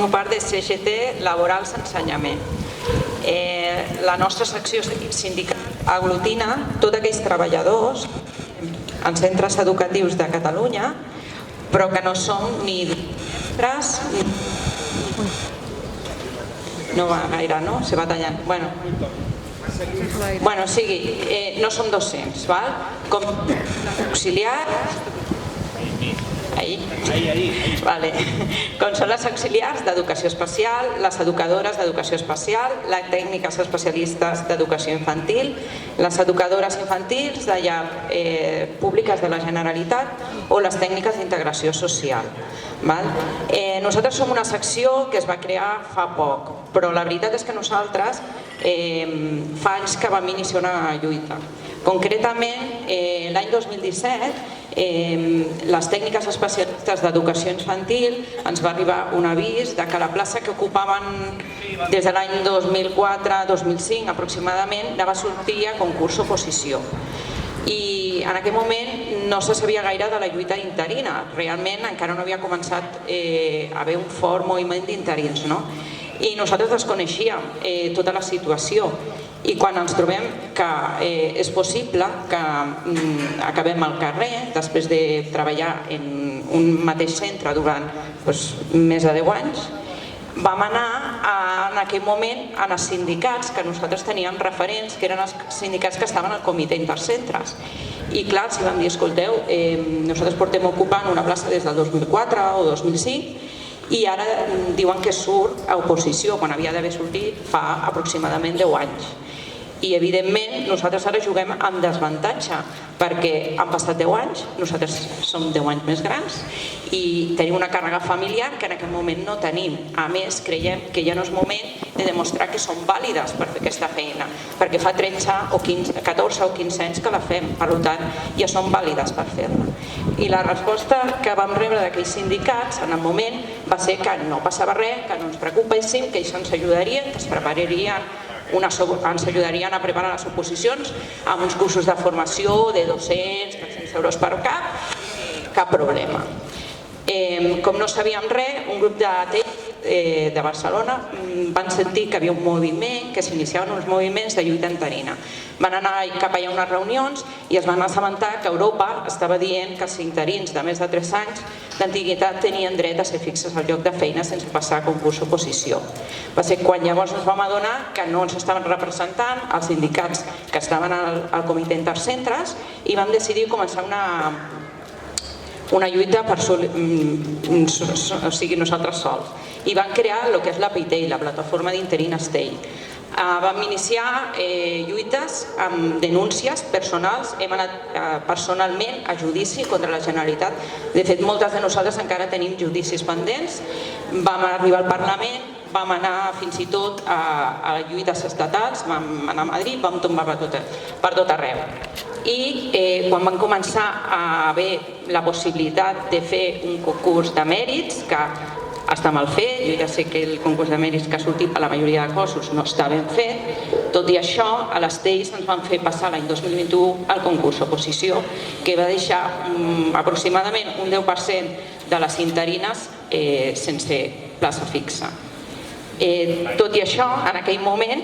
formo part de CGT Laborals Ensenyament. La nostra secció sindical aglutina tots aquells treballadors en centres educatius de Catalunya, però que no són ni mestres, no va gaire, no? Se va tallant. Bueno, o sigui, no som docents, com auxiliars, com són les auxiliars d'educació especial, les educadores d'educació especial, les tècniques especialistes d'educació infantil, les educadores infantils de llar públiques de la Generalitat o les tècniques d'integració social. Nosaltres som una secció que es va crear fa poc, però la veritat és que nosaltres fa anys que vam iniciar una lluita. Concretament, l'any 2017, les tècniques especialistes d'educació infantil ens va arribar un avís que la plaça que ocupaven des de l'any 2004-2005 aproximadament anava a sortir a concurs oposició. I en aquell moment no se sabia gaire de la lluita interina, realment encara no havia començat a haver un fort moviment d'interins, i nosaltres desconeixíem tota la situació. I quan ens trobem que és possible que acabem al carrer, després de treballar en un mateix centre durant més de 10 anys, vam anar en aquell moment a els sindicats que nosaltres teníem referents, que eren els sindicats que estaven al comitè intercentres. I clar, si vam dir, escolteu, nosaltres portem ocupant una plaça des del 2004 o 2005 i ara diuen que surt a oposició, quan havia d'haver sortit fa aproximadament 10 anys. I evidentment nosaltres ara juguem amb desavantatge perquè han passat 10 anys, nosaltres som 10 anys més grans i tenim una càrrega familiar que en aquest moment no tenim. A més, creiem que ja no és moment de demostrar que som vàlides per fer aquesta feina, perquè fa 14 o 15 anys que la fem, per tant ja som vàlides per fer-la. I la resposta que vam rebre d'aquells sindicats en el moment va ser que no passava res, que no ens preocupéssim, que ells ens ajudarien, que ens ajudarien a preparar les oposicions amb uns cursos de formació de 200-300 euros per cap problema. Com no sabíem res, un grup de Barcelona van sentir que havia un moviment, que s'iniciaven uns moviments de lluita interina. Van anar cap allà a unes reunions i es van assabentar que Europa estava dient que els interins de més de 3 anys d'antiguitat tenien dret a ser fixes al lloc de feina sense passar a concurs o oposició. Va ser quan llavors ens vam adonar que no ens estaven representant els sindicats que estaven al comitè intercentres i vam decidir començar una lluita nosaltres sols. I vam crear el que és la PITEI, la plataforma d'interin STEI. Vam iniciar lluites amb denúncies personals, hem anat personalment a judici contra la Generalitat. De fet, moltes de nosaltres encara tenim judicis pendents. Vam arribar al Parlament, vam anar fins i tot a lluites estatals, vam anar a Madrid, vam tombar per tot arreu. I quan van començar a haver la possibilitat de fer un concurs de mèrits, que està mal fet, jo ja sé que el concurs de mèrits que ha sortit a la majoria de cossos no està ben fet, tot i això a les TEIs ens van fer passar l'any 2021 al concurs oposició, que va deixar aproximadament un 10% de les interines sense plaça fixa. Tot i això, en aquell moment,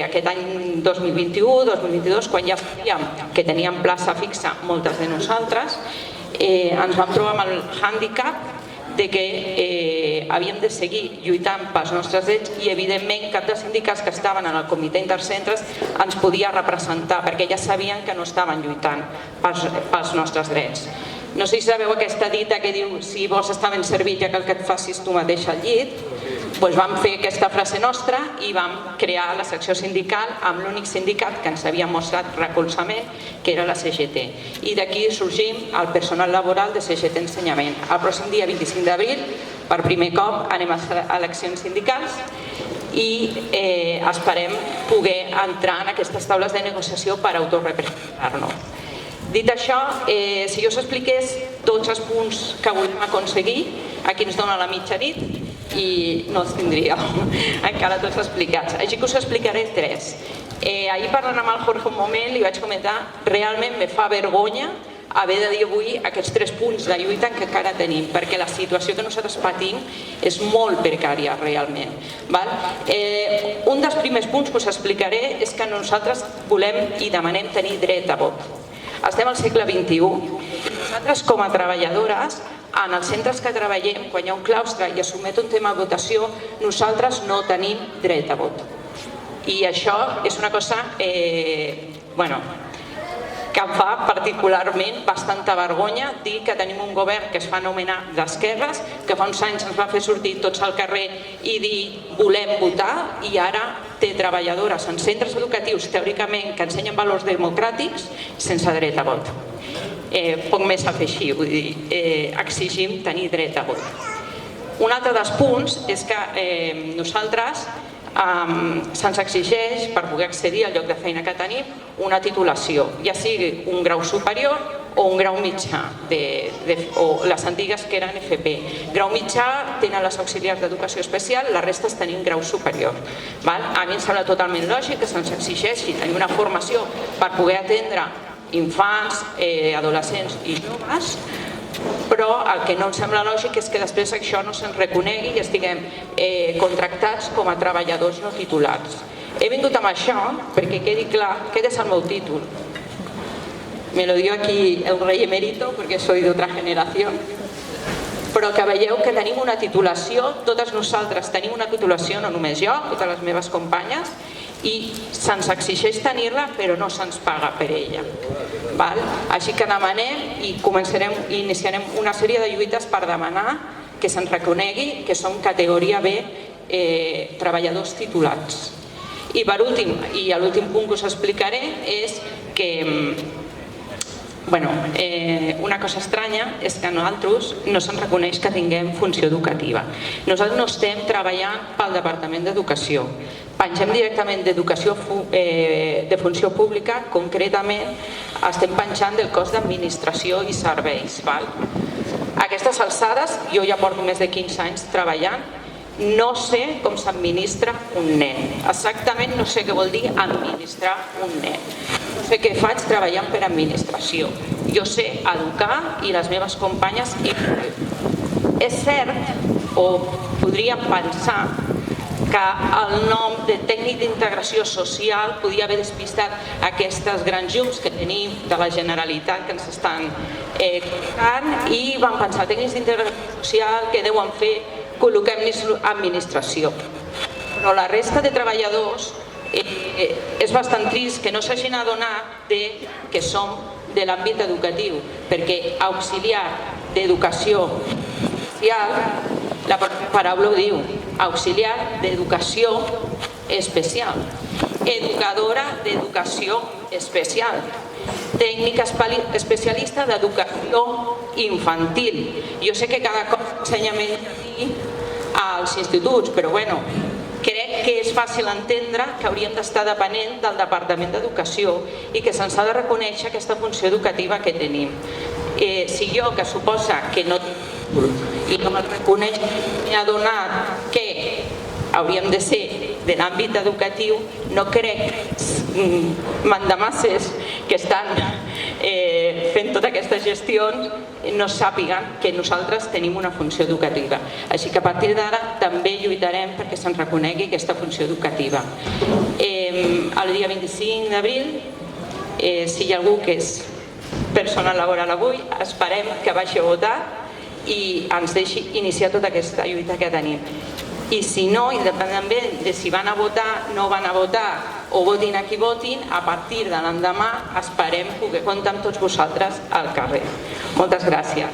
aquest any 2021-2022, quan ja sabíem que teníem plaça fixa moltes de nosaltres, ens vam trobar amb el hàndicap de que havíem de seguir lluitant pels nostres drets i evidentment cap dels sindicats que estaven en el comitè intercentres ens podia representar perquè ja sabien que no estaven lluitant pels nostres drets. No sé si sabeu aquesta dita que diu si vols estar ben servit ja cal que et facis tu mateix al llit. Doncs vam fer aquesta frase nostra i vam crear la secció sindical amb l'únic sindicat que ens havia mostrat recolzament, que era la CGT. I d'aquí sorgim el personal laboral de CGT Ensenyament. El pròxim dia 25 d'abril, per primer cop, anem a eleccions sindicals i esperem poder entrar en aquestes taules de negociació per autorrepresentar-nos. Dit això, si jo us expliqués tots els punts que volem aconseguir, aquí ens dona la mitjanit i no els tindríeu encara tots explicats. Així que us explicaré 3. Ahir parlant amb el Jorge un moment li vaig comentar, realment me fa vergonya haver de dir avui aquests 3 punts de lluita que encara tenim, perquè la situació que nosaltres patim és molt precària realment. Un dels primers punts que us explicaré és que nosaltres volem i demanem tenir dret a vot. Estem al segle XXI i nosaltres com a treballadores en els centres que treballem, quan hi ha un claustre i es sotmet un tema a votació, nosaltres no tenim dret a vot. I això és una cosa que em fa particularment bastanta vergonya dir que tenim un govern que es fa anomenar d'esquerres, que fa uns anys ens va fer sortir tots al carrer i dir volem votar, i ara té treballadores en centres educatius teòricament que ensenyen valors democràtics sense dret a vot. Poc més a fer així, vull dir, exigim tenir dret a vot. Un altre dels punts és que nosaltres se'ns exigeix, per poder accedir al lloc de feina que tenim, una titulació, ja sigui un grau superior o un grau mitjà, o les antigues que eren FP. Grau mitjà tenen les auxiliars d'educació especial, la resta tenim grau superior. A mi em sembla totalment lògic que se'ns exigeixi tenir una formació per poder atendre infants, adolescents i joves, però el que no em sembla lògic és que després això no se'ns reconegui i estiguem contractats com a treballadors no titulats. He vingut amb això perquè quedi clar, aquest és el meu títol. Me lo dio aquí el rey emérito porque soy de otra generación. Però que veieu que tenim una titulació, totes nosaltres tenim una titulació, no només jo, totes les meves companyes, i se'ns exigeix tenir-la però no se'ns paga per ella. Així que demanem i iniciarem una sèrie de lluites per demanar que se'ns reconegui que som categoria B treballadors titulats. I per últim, i l'últim punt que us explicaré és que una cosa estranya és que a nosaltres no se'ns reconeix que tinguem funció educativa. Nosaltres no estem treballant pel Departament d'Educació, pengem directament d'Educació de Funció Pública, concretament estem penjant del cos d'Administració i Serveis. A aquestes alçades, jo ja porto més de 15 anys treballant, no sé com s'administra un nen. Exactament no sé què vol dir administrar un nen. No sé què faig treballant per administració. Jo sé educar i les meves companyes. És cert, o podríem pensar, que el nom de tècnic d'integració social podia haver despistat aquestes grans llums que tenim de la Generalitat que ens estan col·locant i van pensar tècnics d'integració social que deuen fer, col·loquem-los administració. Però la resta de treballadors és bastant trist que no s'hagin adonat que som de l'àmbit educatiu, perquè auxiliar d'educació especial, la paraula ho diu, auxiliar d'educació especial, educadora d'educació especial, tècnica especialista d'educació infantil. Jo sé que cada cop s'ensenya menys als instituts, però crec que és fàcil entendre que hauríem d'estar depenent del Departament d'Educació i que se'ns ha de reconèixer aquesta funció educativa que tenim. Si jo, que suposa que no i no me'l reconeix, m'he adonat que hauríem de ser de l'àmbit educatiu, no crec mandamasses que estan fent totes aquestes gestions no sàpiguen que nosaltres tenim una funció educativa. Així que a partir d'ara també lluitarem perquè se'ns reconegui aquesta funció educativa. El dia 25 d'abril, si hi ha algú que és personal laboral avui, esperem que vagi a votar i ens deixi iniciar tota aquesta lluita que tenim. I si no, independentment de si van a votar, no van a votar o votin a qui votin, a partir de l'endemà esperem poder comptar amb tots vosaltres al carrer. Moltes gràcies.